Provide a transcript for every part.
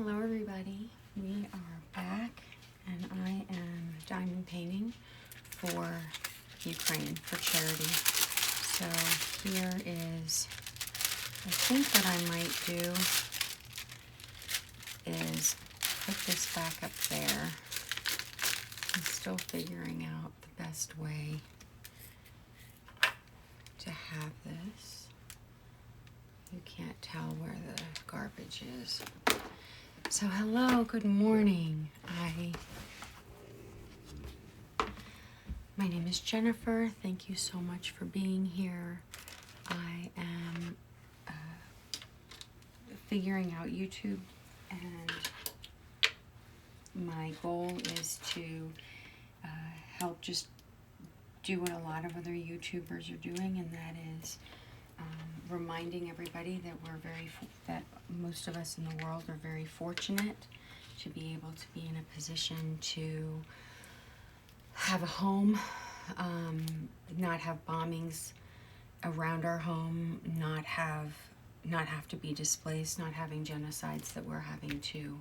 Hello everybody, we are back and I am diamond painting for Ukraine for charity. So here is, I think what I might do is put this back up there. I'm still figuring out the best way to have this. You can't tell where the garbage is. So hello, good morning. My name is Jennifer. Thank you so much for being here. I am figuring out YouTube, and my goal is to help just do what a lot of other YouTubers are doing, and that is reminding everybody that that most of us in the world are very fortunate to be able to be in a position to have a home, not have bombings around our home, not have to be displaced, not having genocides that we're having to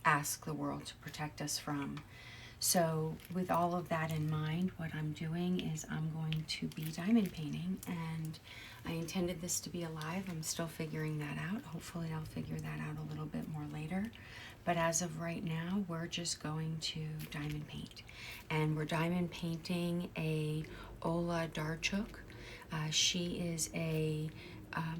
ask the world to protect us from. So with all of that in mind, what I'm doing is I'm going to be diamond painting, and I intended this to be alive. I'm still figuring that out. Hopefully I'll figure that out a little bit more later. But as of right now, we're just going to diamond paint. And we're diamond painting a Olha Darchuk. She is a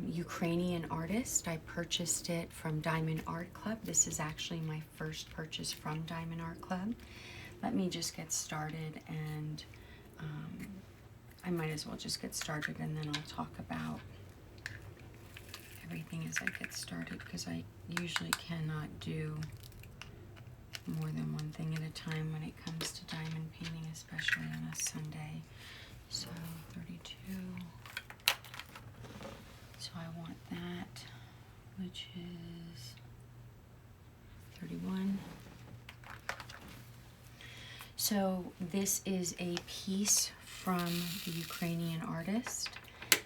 Ukrainian artist. I purchased it from Diamond Art Club. This is actually my first purchase from Diamond Art Club. Let me just get started, and I might as well just get started, and then I'll talk about everything as I get started, because I usually cannot do more than one thing at a time when it comes to diamond painting, especially on a Sunday. So 32. So I want that, which is 31. So this is a piece from the Ukrainian artist,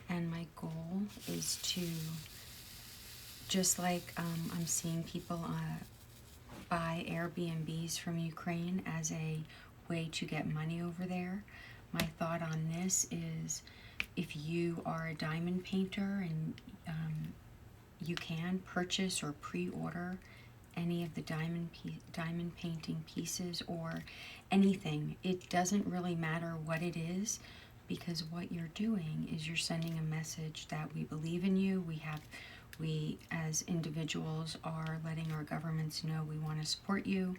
and my goal is to, just like I'm seeing people buy Airbnbs from Ukraine as a way to get money over there, my thought on this is, if you are a diamond painter and you can purchase or pre-order any of the diamond painting pieces or anything, it doesn't really matter what it is, because what you're doing is you're sending a message that we believe in you. We as individuals are letting our governments know we want to support you.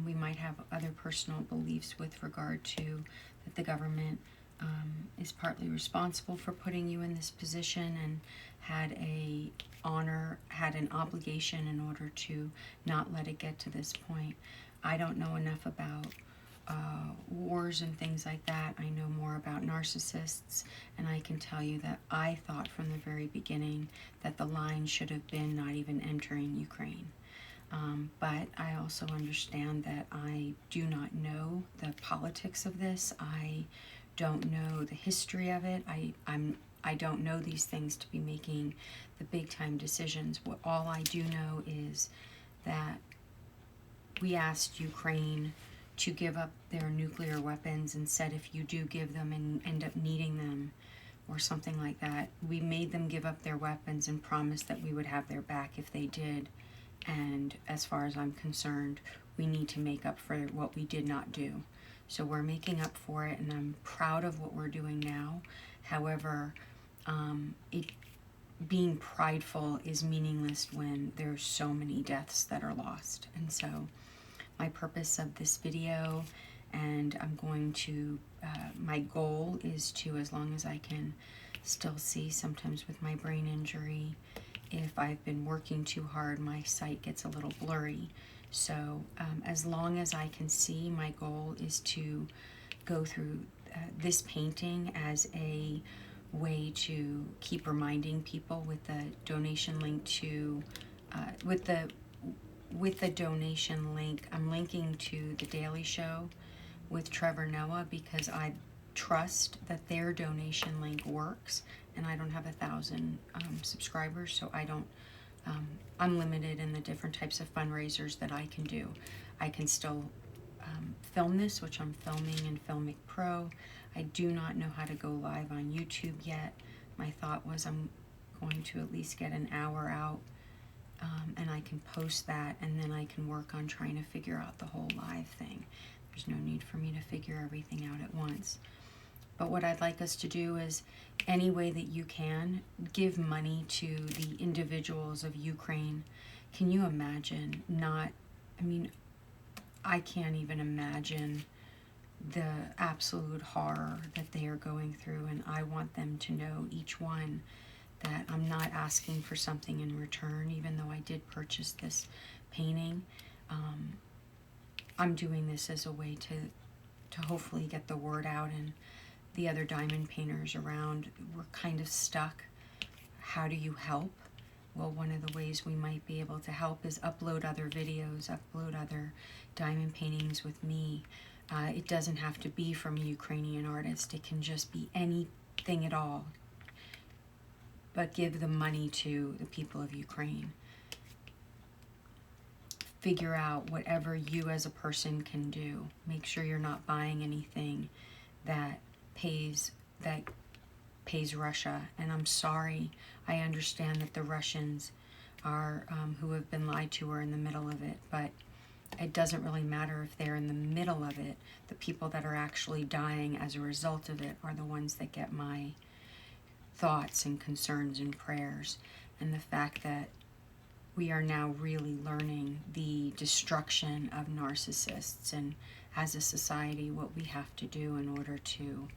We might have other personal beliefs with regard to that the government is partly responsible for putting you in this position and had an obligation in order to not let it get to this point. I don't know enough about wars and things like that. I know more about narcissists, and I can tell you that I thought from the very beginning that the line should have been not even entering Ukraine. But I also understand that I do not know the politics of this. I don't know the history of it. I don't know these things to be making the big time decisions. All I do know is that we asked Ukraine to give up their nuclear weapons and said if you do give them and end up needing them or something like that, we made them give up their weapons and promised that we would have their back if they did. And as far as I'm concerned, we need to make up for what we did not do. So we're making up for it, and I'm proud of what we're doing now. However, being prideful is meaningless when there's so many deaths that are lost. And so my purpose of this video, and I'm going to, my goal is to, as long as I can still see, sometimes with my brain injury, if I've been working too hard, my sight gets a little blurry. So as long as I can see, my goal is to go through this painting as a way to keep reminding people with the donation link to, with the donation link, I'm linking to The Daily Show with Trevor Noah, because I trust that their donation link works, and I don't have 1,000 subscribers, so I don't I'm limited in the different types of fundraisers that I can do. I can still film this, which I'm filming in Filmic Pro. I do not know how to go live on YouTube yet. My thought was I'm going to at least get an hour out, and I can post that, and then I can work on trying to figure out the whole live thing. There's no need for me to figure everything out at once. But what I'd like us to do is, any way that you can, give money to the individuals of Ukraine. Can you imagine I can't even imagine the absolute horror that they are going through, and I want them to know, each one, that I'm not asking for something in return, even though I did purchase this painting. I'm doing this as a way to hopefully get the word out, and the other diamond painters around were kind of stuck. How do you help? Well, one of the ways we might be able to help is upload other videos, upload other diamond paintings with me. It doesn't have to be from a Ukrainian artist. It can just be anything at all. But give the money to the people of Ukraine. Figure out whatever you as a person can do. Make sure you're not buying anything that pays Russia. And I'm sorry, I understand that the Russians are who have been lied to are in the middle of it, but it doesn't really matter if they're in the middle of it. The people that are actually dying as a result of it are the ones that get my thoughts and concerns and prayers. And the fact that we are now really learning the destruction of narcissists, and as a society what we have to do in order to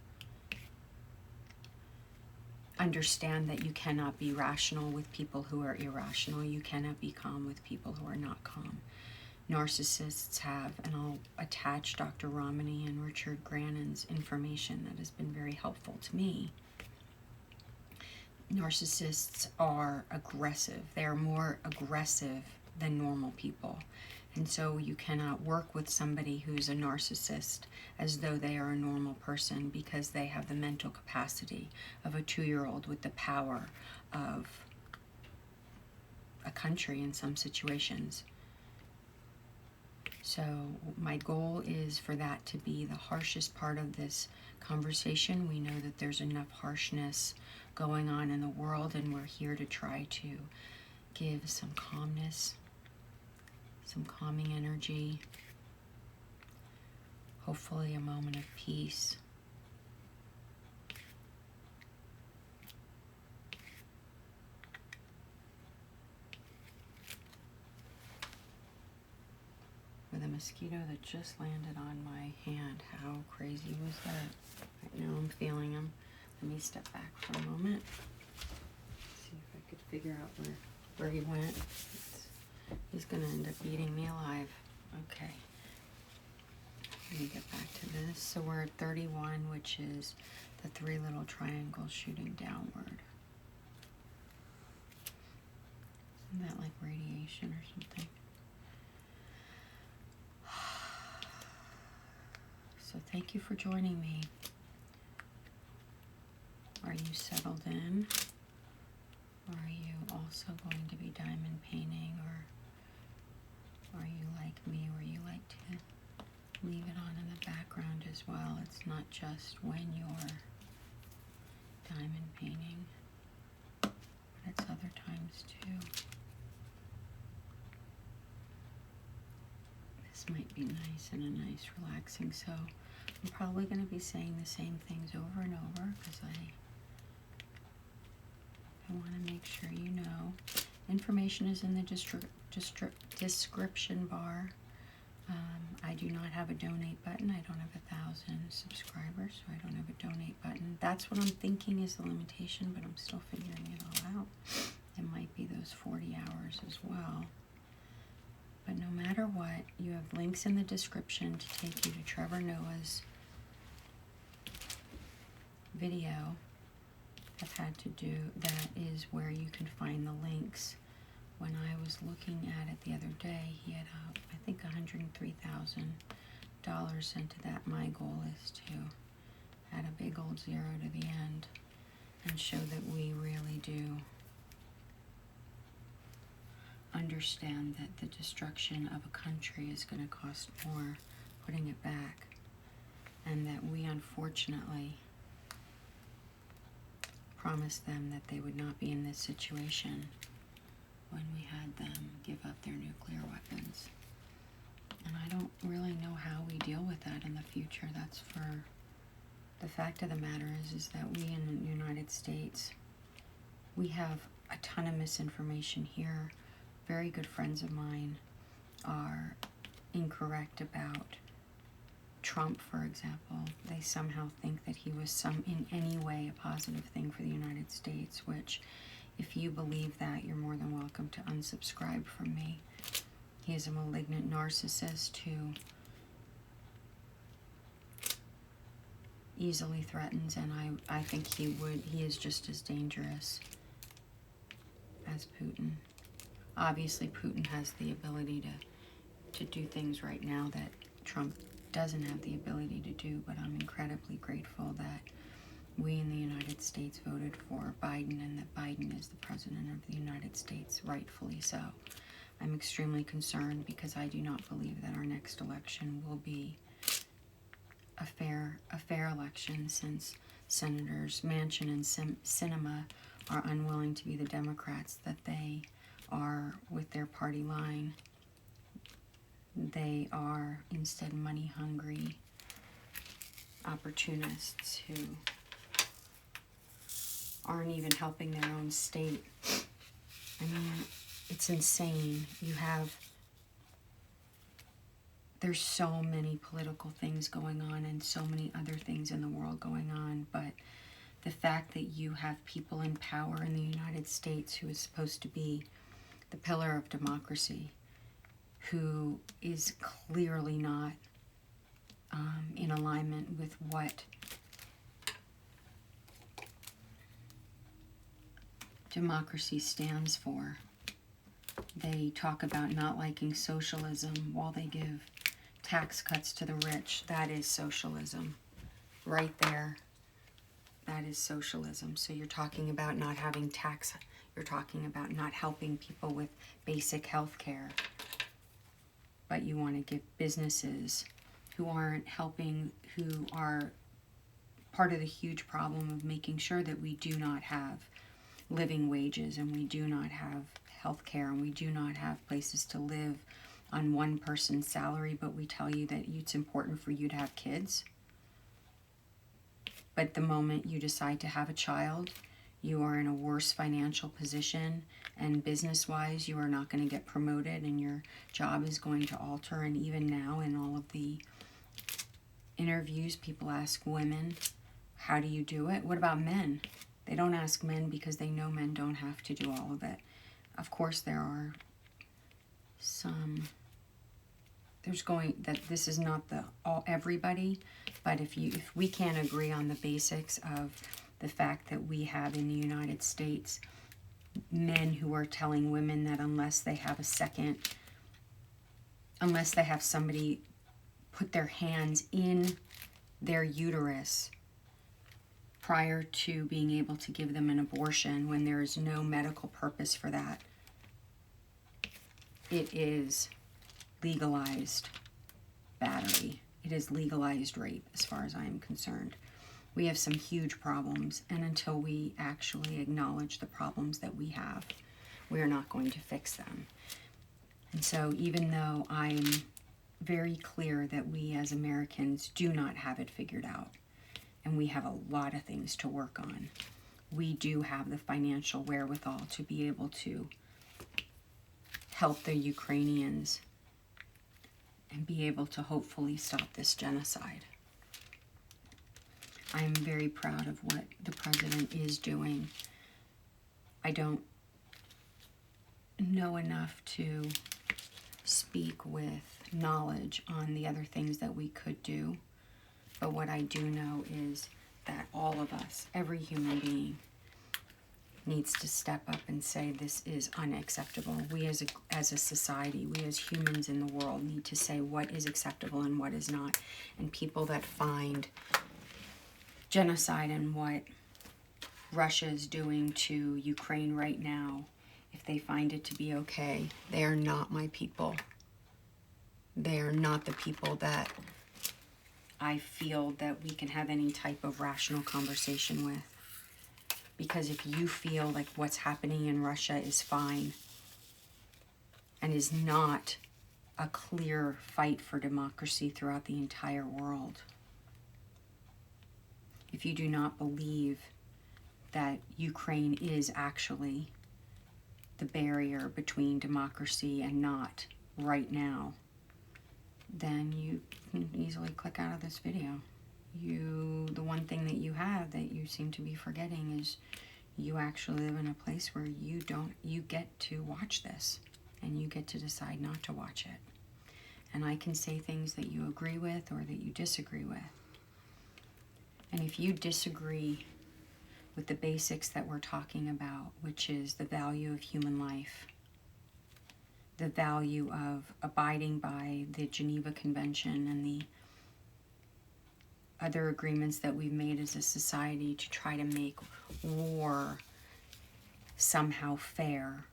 understand that you cannot be rational with people who are irrational. You cannot be calm with people who are not calm. Narcissists have, and I'll attach Dr. Romani and Richard Grannon's information that has been very helpful to me. Narcissists are aggressive. They are more aggressive than normal people. And so you cannot work with somebody who's a narcissist as though they are a normal person, because they have the mental capacity of a 2-year-old with the power of a country in some situations. So my goal is for that to be the harshest part of this conversation. We know that there's enough harshness going on in the world, and we're here to try to give some calmness, some calming energy, hopefully a moment of peace. With a mosquito that just landed on my hand. How crazy was that? Right now I'm feeling him. Let me step back for a moment. See if I could figure out where he went. He's going to end up eating me alive. Okay. Let me get back to this. So we're at 31, which is the 3 little triangles shooting downward. Isn't that like radiation or something? So thank you for joining me. Are you settled in? Or are you also going to be diamond painting? Or are you like me, where you like to leave it on in the background as well? It's not just when you're diamond painting, but it's other times too. This might be nice and a nice relaxing, so I'm probably going to be saying the same things over and over, because I want to make sure you know. Information is in the description bar. I do not have a donate button. I don't have 1,000 subscribers, so I don't have a donate button. That's what I'm thinking is the limitation, but I'm still figuring it all out. It might be those 40 hours as well. But no matter what, you have links in the description to take you to Trevor Noah's video. I've had to do, that is where you can find the links. When I was looking at it the other day, he had, I think, $103,000 sent to that. My goal is to add a big old 0 to the end and show that we really do understand that the destruction of a country is going to cost more putting it back, and that we unfortunately promised them that they would not be in this situation when we had them give up their nuclear weapons. And I don't really know how we deal with that in the future. That's for the fact of the matter is that we in the United States, we have a ton of misinformation here. Very good friends of mine are incorrect about Trump, for example. They somehow think that he was in any way a positive thing for the United States, which, if you believe that, you're more than welcome to unsubscribe from me. He is a malignant narcissist who easily threatens, and I think he is just as dangerous as Putin. Obviously, Putin has the ability to do things right now that Trump doesn't have the ability to do, but I'm incredibly grateful that we in the United States voted for Biden, and that Biden is the president of the United States, rightfully so. I'm extremely concerned because I do not believe that our next election will be a fair election, since Senators Manchin and Sinema are unwilling to be the Democrats that they are with their party line. They are instead money-hungry opportunists who aren't even helping their own state. I mean, it's insane. There's so many political things going on and so many other things in the world going on, but the fact that you have people in power in the United States who is supposed to be the pillar of democracy, who is clearly not in alignment with what democracy stands for. They talk about not liking socialism while they give tax cuts to the rich. That is socialism. Right there. That is socialism. So you're talking about not having tax. You're talking about not helping people with basic health care. But you want to give businesses who aren't helping, who are part of the huge problem of making sure that we do not have living wages, and we do not have health care, and we do not have places to live on one person's salary, but we tell you that it's important for you to have kids. But the moment you decide to have a child, you are in a worse financial position, and business-wise, you are not going to get promoted, and your job is going to alter. And even now, in all of the interviews, people ask women, how do you do it? What about men? They don't ask men because they know men don't have to do all of it. Of course, there are some, this is not everybody, but if we can't agree on the basics of the fact that we have in the United States men who are telling women that unless they have somebody put their hands in their uterus prior to being able to give them an abortion, when there is no medical purpose for that, it is legalized battery. It is legalized rape, as far as I am concerned. We have some huge problems, and until we actually acknowledge the problems that we have, we are not going to fix them. And so even though I'm very clear that we as Americans do not have it figured out, and we have a lot of things to work on, we do have the financial wherewithal to be able to help the Ukrainians and be able to hopefully stop this genocide. I am very proud of what the president is doing. I don't know enough to speak with knowledge on the other things that we could do, but what I do know is that all of us, every human being, needs to step up and say this is unacceptable. We as a society, we as humans in the world need to say what is acceptable and what is not. And people that find genocide and what Russia is doing to Ukraine right now if they find it to be okay. They are not my people. They are not the people that I feel that we can have any type of rational conversation with. Because if you feel like what's happening in Russia is fine and is not a clear fight for democracy throughout the entire world, if you do not believe that Ukraine is actually the barrier between democracy and not right now, then you can easily click out of this video. The one thing that you have that you seem to be forgetting is you actually live in a place where you get to watch this, and you get to decide not to watch it. And I can say things that you agree with or that you disagree with. And if you disagree with the basics that we're talking about, which is the value of human life, the value of abiding by the Geneva Convention and the other agreements that we've made as a society to try to make war somehow fair,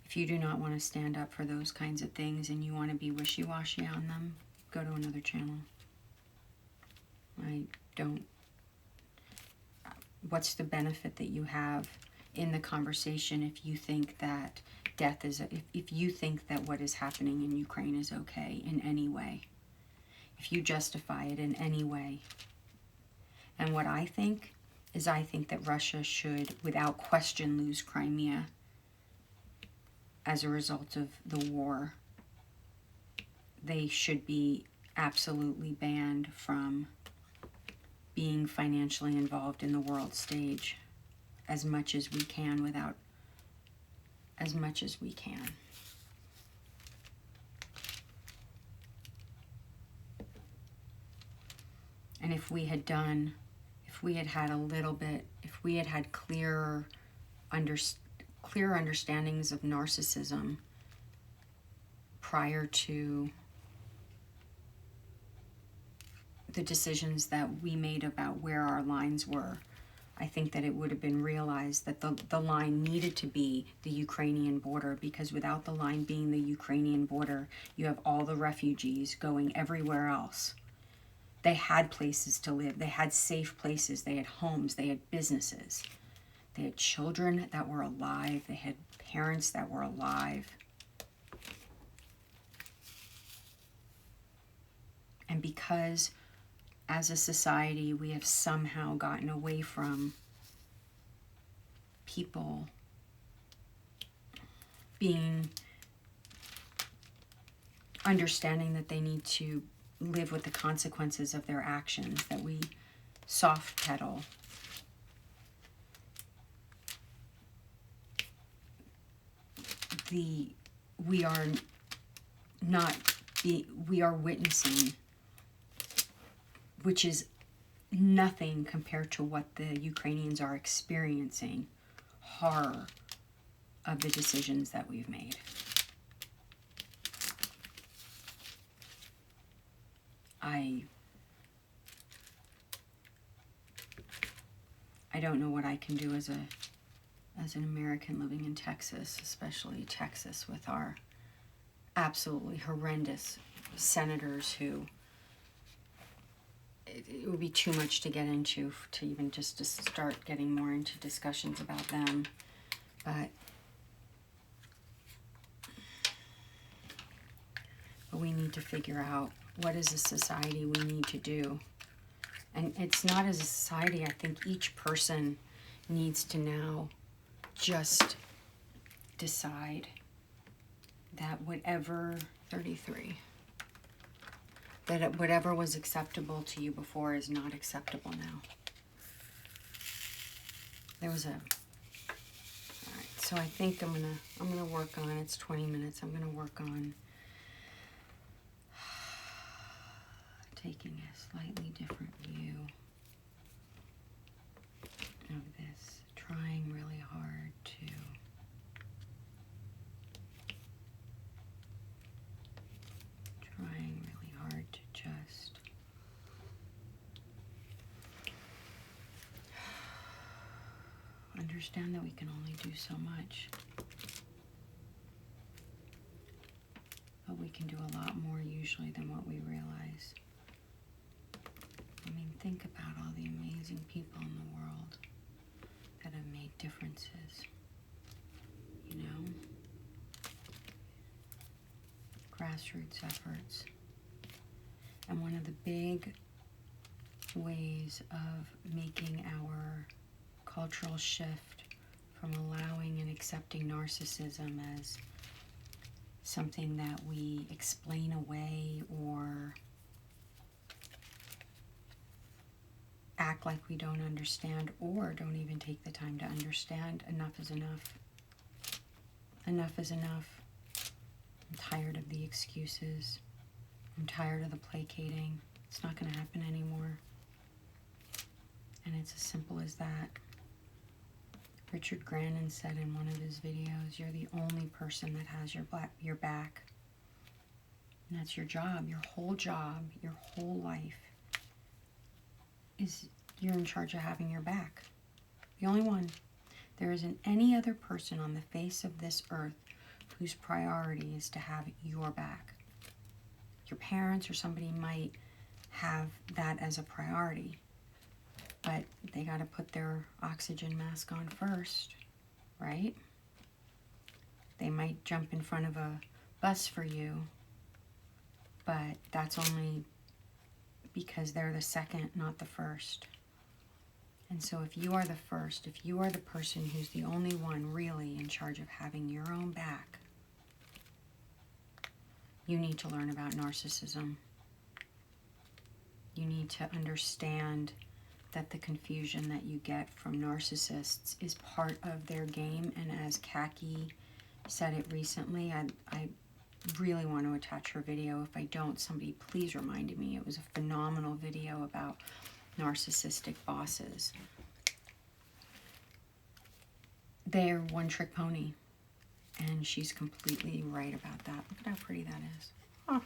if you do not want to stand up for those kinds of things and you want to be wishy-washy on them, go to another channel. What's the benefit that you have in the conversation if you think that if you think that what is happening in Ukraine is okay in any way, if you justify it in any way? And what I think is, I think that Russia should, without question, lose Crimea as a result of the war. They should be absolutely banned from being financially involved in the world stage as much as we can, as much as we can. And if we had had a little bit, if we had had clear understandings of narcissism prior to the decisions that we made about where our lines were, I think that it would have been realized that the line needed to be the Ukrainian border, because without the line being the Ukrainian border, you have all the refugees going everywhere else. They had places to live. They had safe places. They had homes. They had businesses. They had children that were alive. They had parents that were alive. And because as a society we have somehow gotten away from people understanding that they need to live with the consequences of their actions, that we soft pedal. We are witnessing, which is nothing compared to what the Ukrainians are experiencing, horror of the decisions that we've made. I don't know what I can do as an American living in Texas, especially Texas with our absolutely horrendous senators who it would be too much to get into to even just to start getting more into discussions about them. But we need to figure out what as a society we need to do. And it's not as a society. I think each person needs to now just decide that whatever whatever was acceptable to you before is not acceptable now. All right, so I think I'm gonna work on, it's 20 minutes, I'm gonna work on taking a slightly different view of this, trying really hard to just understand that we can only do so much. But we can do a lot more usually than what we realize. I mean, think about all the amazing people in the world that have made differences, you know? Grassroots efforts. And one of the big ways of making our cultural shift from allowing and accepting narcissism as something that we explain away or act like we don't understand or don't even take the time to understand. Enough is enough. Enough is enough. I'm tired of the excuses. I'm tired of the placating. It's not going to happen anymore. And it's as simple as that. Richard Grannon said in one of his videos, you're the only person that has your back. And that's your job, your whole life is you're in charge of having your back. The only one. There isn't any other person on the face of this earth whose priority is to have your back. Your parents or somebody might have that as a priority, but they got to put their oxygen mask on first, right? They might jump in front of a bus for you, but that's only because they're the second, not the first. And so if you are the first, if you are the person who's the only one really in charge of having your own back, you need to learn about narcissism. You need to understand that the confusion that you get from narcissists is part of their game. And as Psaki said it recently, I really want to attach her video. If I don't, somebody please remind me. It was a phenomenal video about narcissistic bosses. They're one-trick pony. And she's completely right about that. Look at how pretty that is. Oh,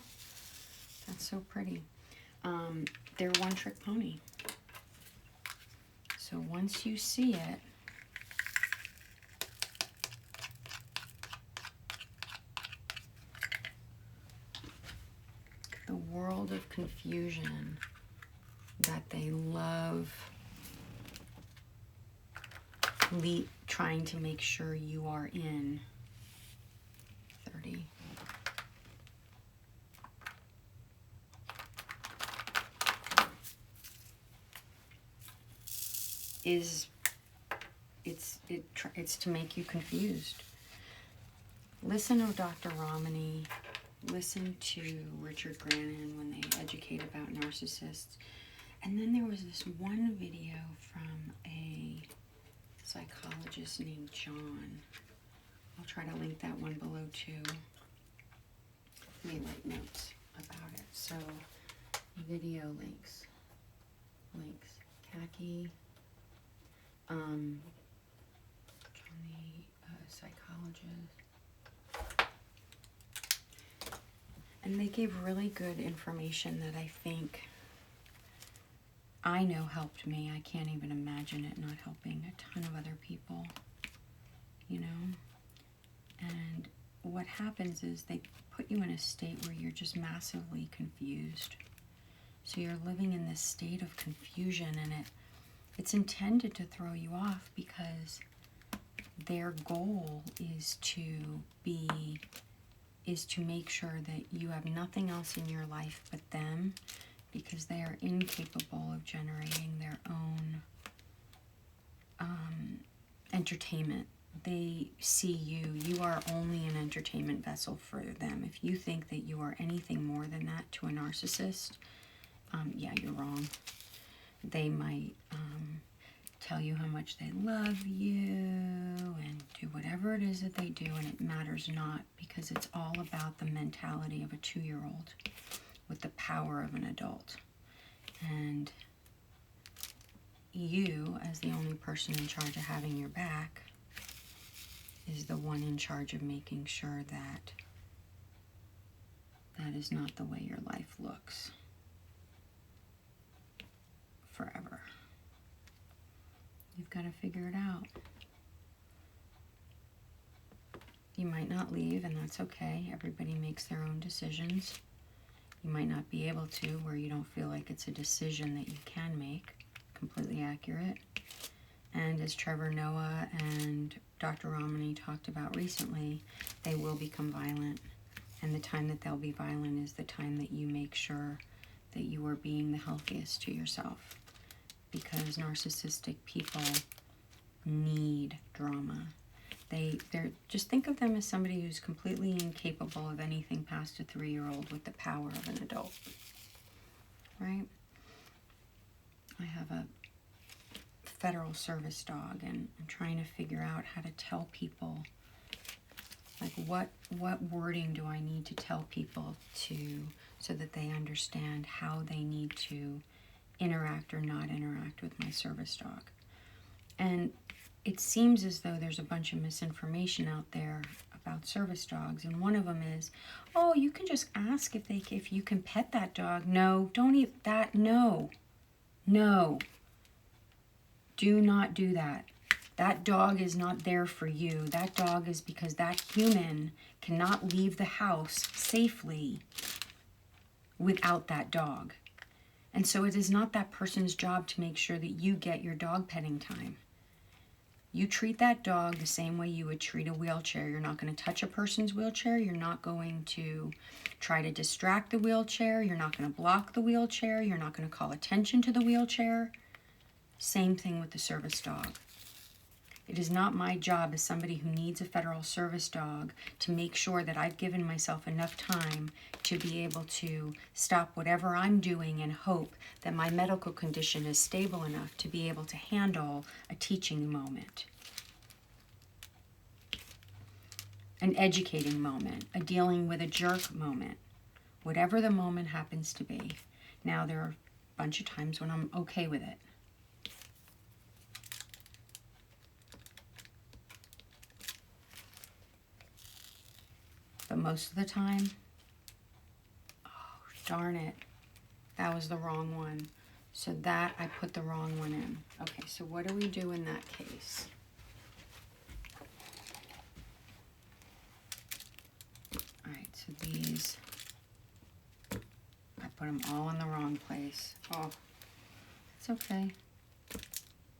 that's so pretty. They're one-trick pony. So once you see it, the world of confusion that they love trying to make sure you are in. 30. It's to make you confused. Listen to Dr. Romney, listen to Richard Grannon when they educate about narcissists. And then there was this one video from a psychologist named John. I'll try to link that one below too. Let me write notes about it. So, video links. Psaki, John the psychologist. And they gave really good information that I think I know helped me. I can't even imagine it not helping a ton of other people, you know? And what happens is they put you in a state where you're just massively confused. So you're living in this state of confusion, and it's intended to throw you off because their goal is to make sure that you have nothing else in your life but them, because they are incapable of generating their own entertainment. They see you are only an entertainment vessel for them. If you think that you are anything more than that to a narcissist, yeah, you're wrong. They might tell you how much they love you and do whatever it is that they do, and it matters not, because it's all about the mentality of a 2-year-old with the power of an adult. And you, as the only person in charge of having your back, is the one in charge of making sure that that is not the way your life looks forever. You've got to figure it out. You might not leave, and that's okay. Everybody makes their own decisions. You might not be able to, where you don't feel like it's a decision that you can make. Completely accurate. And as Trevor Noah and Dr. Romney talked about recently, they will become violent. And the time that they'll be violent is the time that you make sure that you are being the healthiest to yourself. Because narcissistic people need drama. They're just think of them as somebody who's completely incapable of anything past a 3-year-old with the power of an adult. Right? I have a federal service dog, and I'm trying to figure out how to tell people, like, what wording do I need to tell people so that they understand how they need to interact or not interact with my service dog. And it seems as though there's a bunch of misinformation out there about service dogs, and one of them is, oh, you can just ask if you can pet that dog. No, don't eat that. No, do not do that. That dog is not there for you. That dog is because that human cannot leave the house safely without that dog. And so it is not that person's job to make sure that you get your dog petting time. You treat that dog the same way you would treat a wheelchair. You're not going to touch a person's wheelchair. You're not going to try to distract the wheelchair. You're not going to block the wheelchair. You're not going to call attention to the wheelchair. Same thing with the service dog. It is not my job as somebody who needs a federal service dog to make sure that I've given myself enough time to be able to stop whatever I'm doing and hope that my medical condition is stable enough to be able to handle a teaching moment, an educating moment, a dealing with a jerk moment, whatever the moment happens to be. Now, there are a bunch of times when I'm okay with it. But most of the time, oh, darn it, that was the wrong one. So that, I put the wrong one in. Okay, so what do we do in that case? All right, so these, I put them all in the wrong place. Oh, it's okay.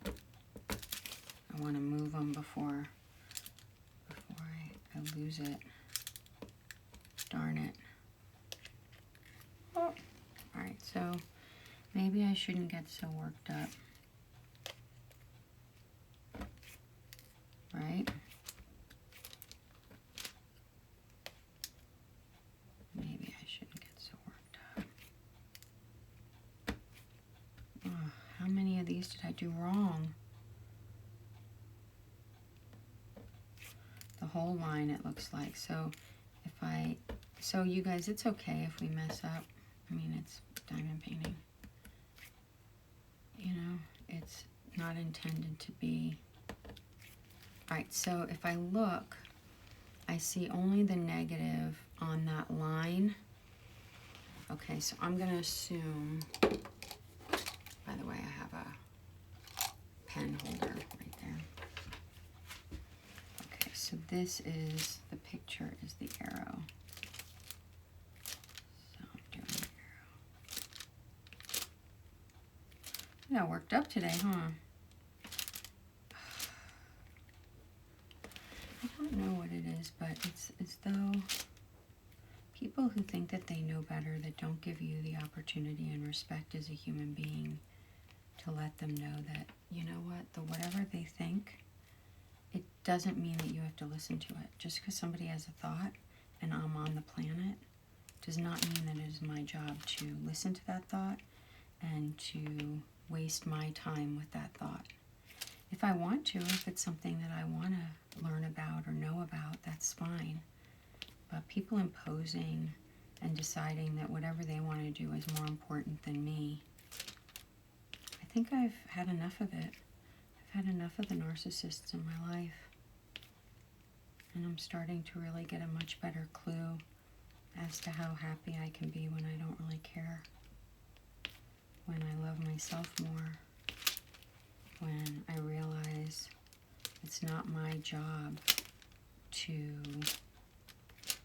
I want to move them before I lose it. Darn it. Oh. Alright, so maybe I shouldn't get so worked up. Right? Maybe I shouldn't get so worked up. Oh, how many of these did I do wrong? The whole line, it looks like. So you guys, it's okay if we mess up. I mean, it's diamond painting. You know, it's not intended to be. Alright, so if I look, I see only the negative on that line. Okay, so I'm going to assume, by the way, I have a pen holder right there. Okay, so this is, the picture is the arrow. I got worked up today, huh? I don't know what it is, but it's as though people who think that they know better, that don't give you the opportunity and respect as a human being to let them know that, you know what, whatever they think, it doesn't mean that you have to listen to it. Just because somebody has a thought and I'm on the planet does not mean that it is my job to listen to that thought and to waste my time with that thought. If I want to, if it's something that I want to learn about or know about, that's fine. But people imposing and deciding that whatever they want to do is more important than me, I think I've had enough of it. I've had enough of the narcissists in my life. And I'm starting to really get a much better clue as to how happy I can be when I don't really care. When I love myself more, when I realize it's not my job to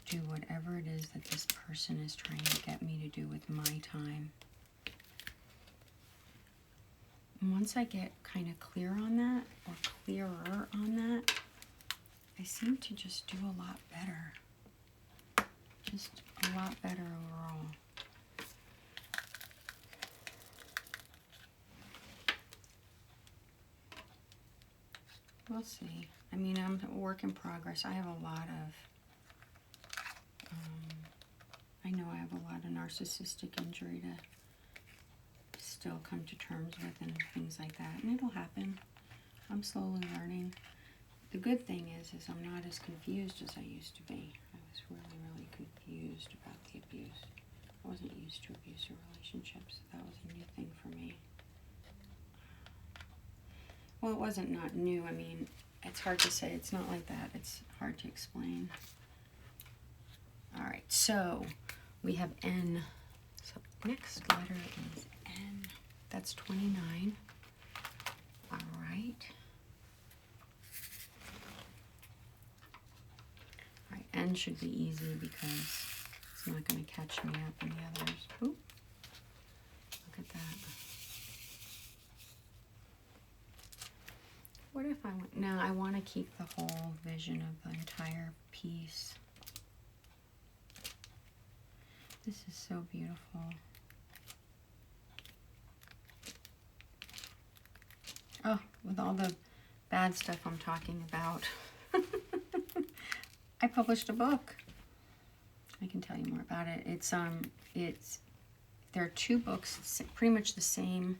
do whatever it is that this person is trying to get me to do with my time. And once I get kind of clear on that, or clearer on that, I seem to just do a lot better. Just a lot better overall. We'll see. I mean, I'm a work in progress. I have a lot of, I know I have a lot of narcissistic injury to still come to terms with and things like that. And it'll happen. I'm slowly learning. The good thing is I'm not as confused as I used to be. I was really, really confused about the abuse. I wasn't used to abusive relationships. That was a new thing for me. Well, it wasn't not new. I mean, it's hard to say. It's not like that. It's hard to explain. All right, so we have N. So next letter is N. That's 29. All right. All right, N should be easy because it's not going to catch me up in the others. Ooh, look at that. What if I want, no, I want to keep the whole vision of the entire piece. This is so beautiful. Oh, with all the bad stuff I'm talking about. I published a book. I can tell you more about it. There are two books, pretty much the same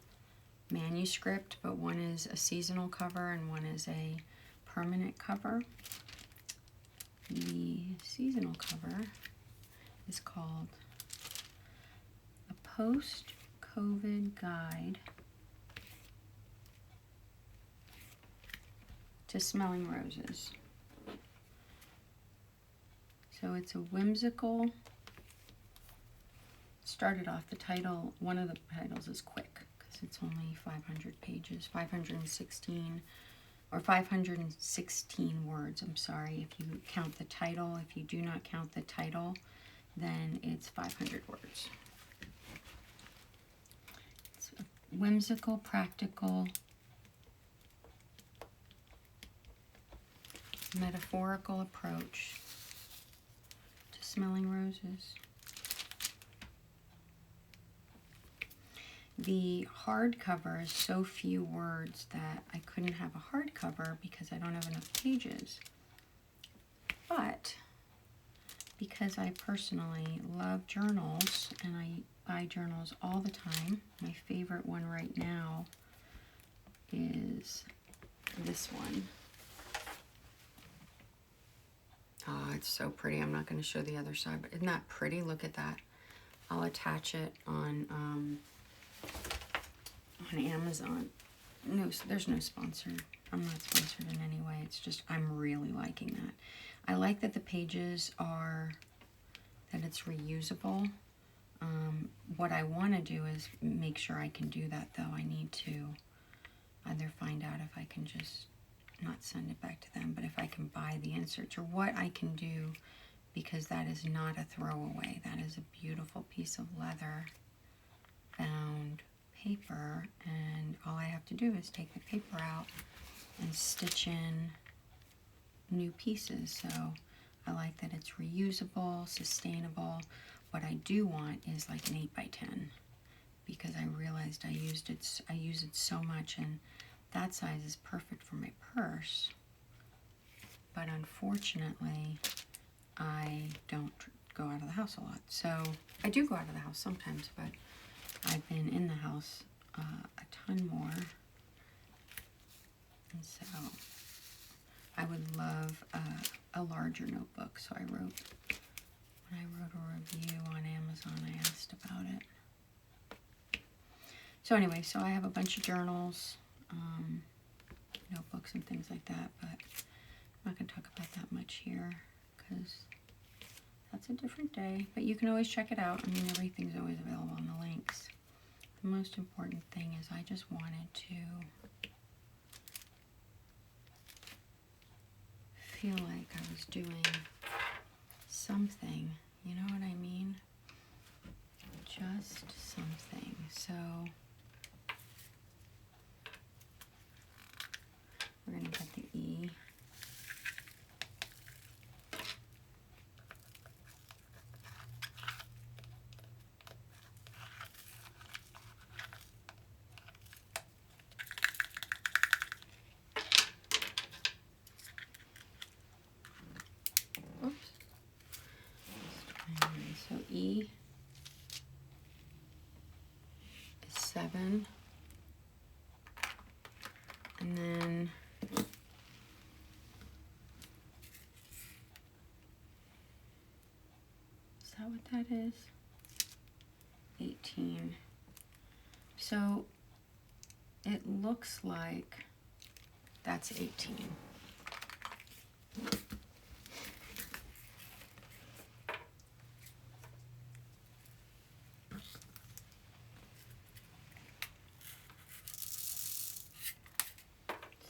manuscript, but one is a seasonal cover and one is a permanent cover. The seasonal cover is called A Post-COVID Guide to Smelling Roses. So it's a whimsical, started off the title, one of the titles is quick, it's only 500 pages, 516 or 516 words, I'm sorry, if you count the title. If you do not count the title, then it's 500 words. It's a whimsical, practical, metaphorical approach to smelling roses. The hardcover is so few words that I couldn't have a hardcover because I don't have enough pages. But because I personally love journals and I buy journals all the time, my favorite one right now is this one. Oh, it's so pretty. I'm not going to show the other side, but isn't that pretty? Look at that. I'll attach it on Amazon. No, there's no sponsor. I'm not sponsored in any way. It's just I'm really liking that. I like that the pages are, that it's reusable. What I want to do is make sure I can do that, though. I need to either find out if I can just not send it back to them, but if I can buy the inserts, or what I can do, because that is not a throwaway. That is a beautiful piece of leather bound paper, and all I have to do is take the paper out and stitch in new pieces. So I like that it's reusable, sustainable. What I do want is like an 8x10, because I realized I use it so much, and that size is perfect for my purse. But unfortunately, I don't go out of the house a lot. So I do go out of the house sometimes, but I've been in the house a ton more. And so I would love a larger notebook. So when I wrote a review on Amazon, I asked about it. So anyway, so I have a bunch of journals, notebooks and things like that, but I'm not going to talk about that much here because that's a different day. But you can always check it out. I mean, everything's always available in the links. The most important thing is I just wanted to feel like I was is doing something, you know what I mean? Just something. So we're going to get the E. Oops. So E is 7. And then is that what that is? 18. So it looks like that's 18.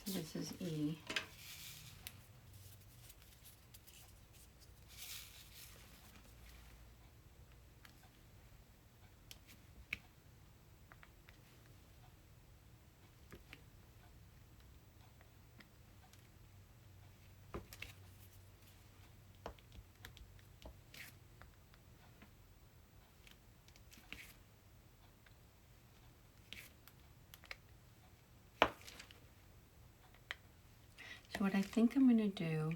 So this is E. So what I think I'm going to do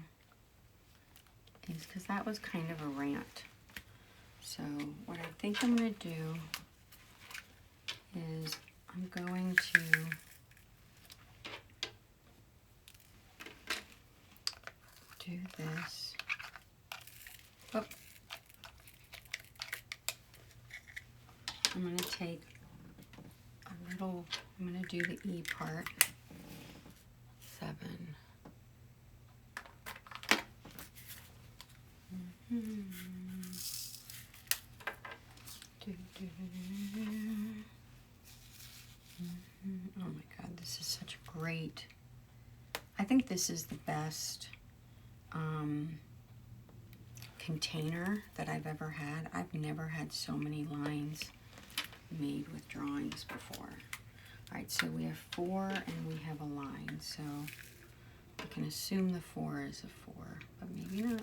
is, because that was kind of a rant, so what I think I'm going to do is I'm going to do this. Oh. I'm going to take a little, I'm going to do the E part. 7. Oh my God, this is such a great, I think this is the best container that I've ever had. I've never had so many lines made with drawings before. All right, so we have 4 and we have a line, so we can assume the 4 is a 4, but maybe not.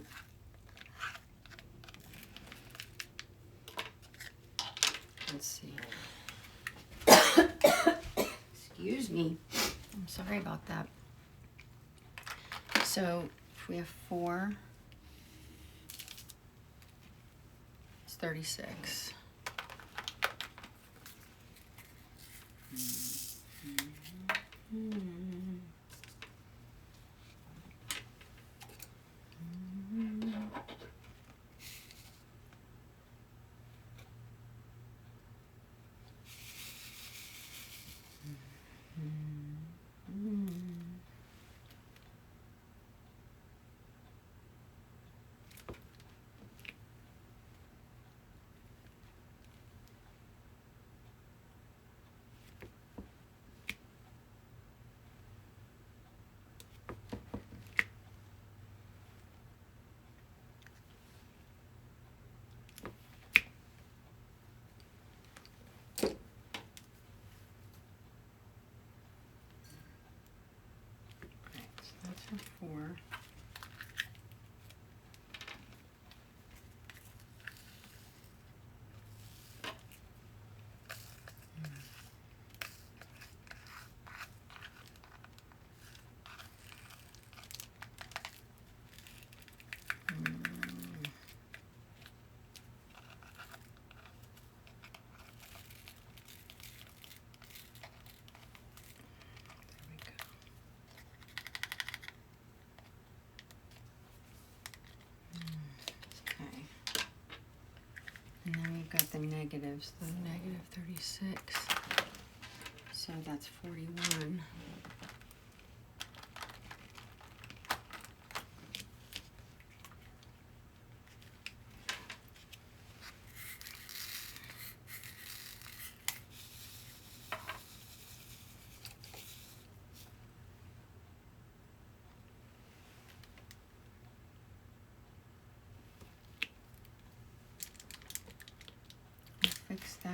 Let's see. Excuse me. I'm sorry about that. So if we have 4, it's 36. That's a 4. And then we've got the negatives, the negative 36. So that's 41.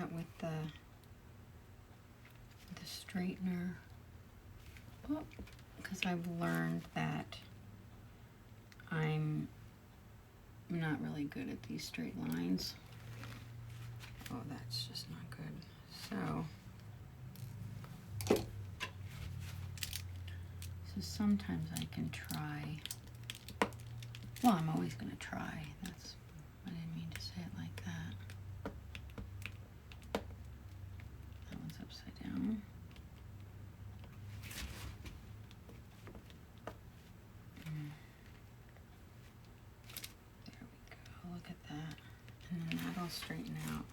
that with the straightener. Oh, because I've learned that I'm not really good at these straight lines. Oh, that's just not good. So sometimes I can try. Well, I'm always going to try. That's, I didn't mean to say it like that. That one's upside down. There we go. Look at that. And then that'll straighten out.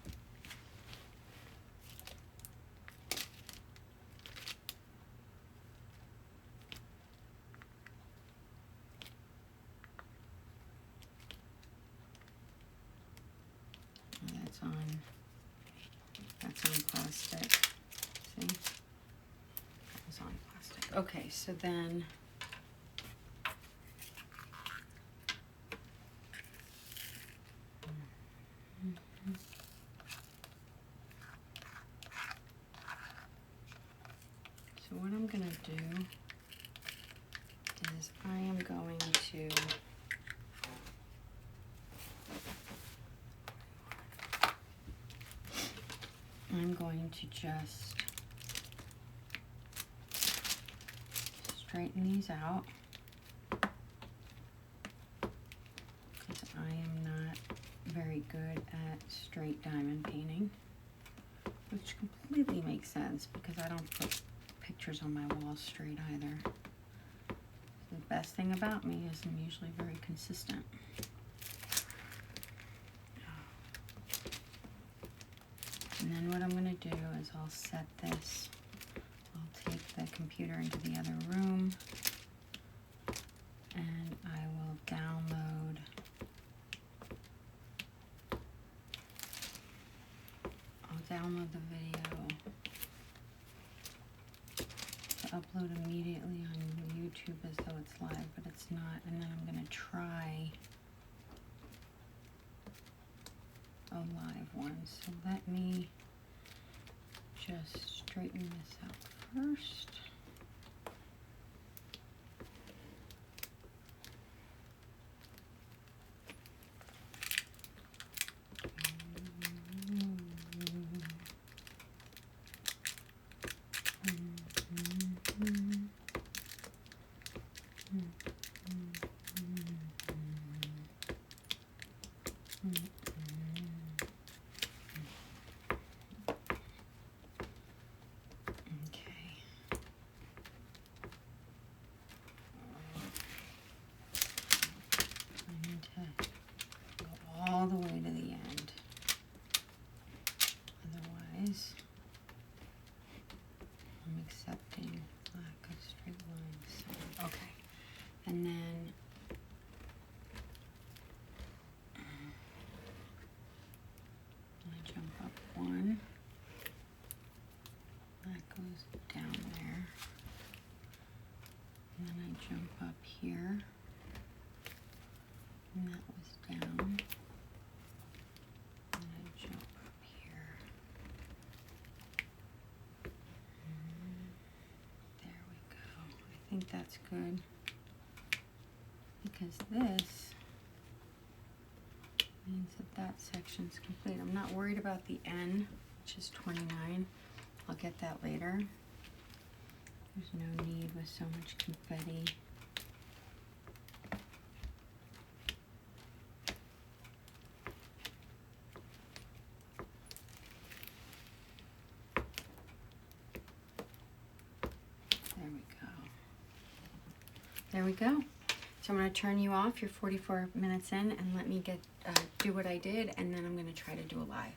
That's on plastic. See? That was on plastic. Okay, so then so what I'm gonna do is I am going to just straighten these out because I am not very good at straight diamond painting, which completely makes sense because I don't put pictures on my walls straight either. The best thing about me is I'm usually very consistent. And then what I'm going to do is I'll set this, I'll take the computer into the other room and I will download the video to upload immediately on YouTube as though it's live, but it's not. And then I'm going to try a live one. So let me just straighten this out first. All the way to the end. Otherwise, I'm accepting lack of straight lines. Okay. And then I jump up one. That goes down there. And then I jump up here. And that was down. I think that's good because this means that section's complete. I'm not worried about the N, which is 29. I'll get that later. There's no need with so much confetti. There we go. So I'm going to turn you off. You're 44 minutes in, and let me do what I did, and then I'm going to try to do a live.